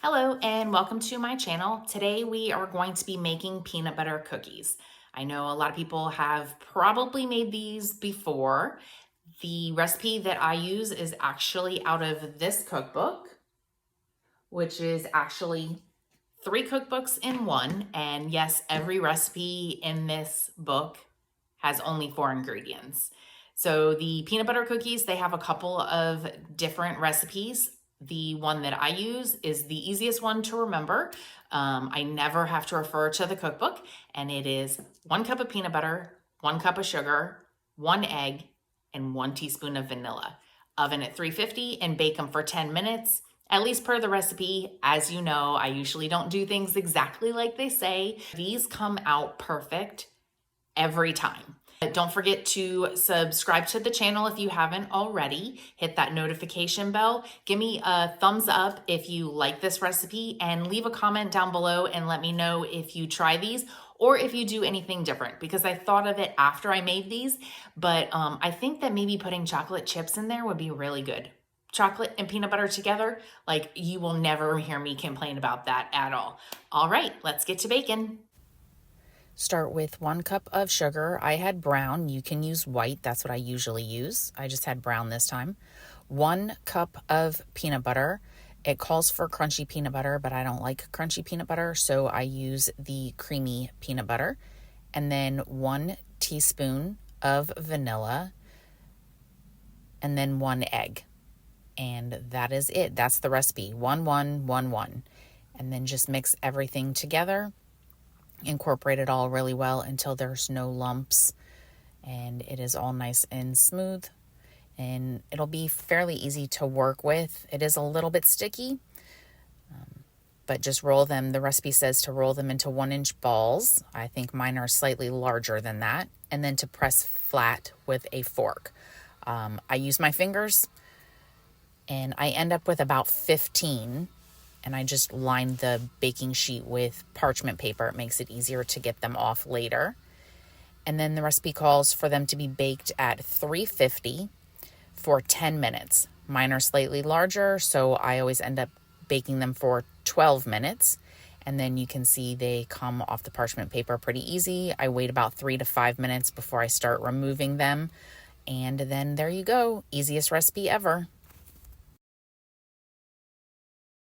Hello and welcome to my channel. Today we are going to be making peanut butter cookies. I know a lot of people have probably made these before. The recipe that I use is actually out of this cookbook, which is actually 3 cookbooks in one. And yes, every recipe in this book has only 4 ingredients. So the peanut butter cookies, they have a couple of different recipes. The one that I use is the easiest one to remember. I never have to refer to the cookbook, and it is 1 cup of peanut butter, 1 cup of sugar, 1 egg, and 1 teaspoon of vanilla. Oven at 350 and bake them for 10 minutes. At least per the recipe. As you know, I usually don't do things exactly like they say. These come out perfect every time. Don't forget to subscribe to the channel if you haven't already. Hit that notification bell. Give me a thumbs up if you like this recipe, and leave a comment down below and let me know if you try these or if you do anything different, because I thought of it after I made these, but I think that maybe putting chocolate chips in there would be really good. Chocolate and peanut butter together, like, you will never hear me complain about that at all. All right, let's get to baking. Start with 1 cup of sugar. I had brown. You can use white. That's what I usually use. I just had brown this time. 1 cup of peanut butter. It calls for crunchy peanut butter, but I don't like crunchy peanut butter, so I use the creamy peanut butter. And then 1 teaspoon of vanilla, and then 1 egg. And that is it. That's the recipe. 1 1 1 1. And then just mix everything together. Incorporate it all really well until there's no lumps and it is all nice and smooth, and it'll be fairly easy to work with. It is a little bit sticky, but just roll them. The recipe says to roll them into 1-inch balls. I think mine are slightly larger than that, and then to press flat with a fork. I use my fingers, and I end up with about 15, and I just line the baking sheet with parchment paper. It makes it easier to get them off later. And then the recipe calls for them to be baked at 350 for 10 minutes. Mine are slightly larger, so I always end up baking them for 12 minutes. And then you can see they come off the parchment paper pretty easy. I wait about 3 to 5 minutes before I start removing them. And then there you go. Easiest recipe ever.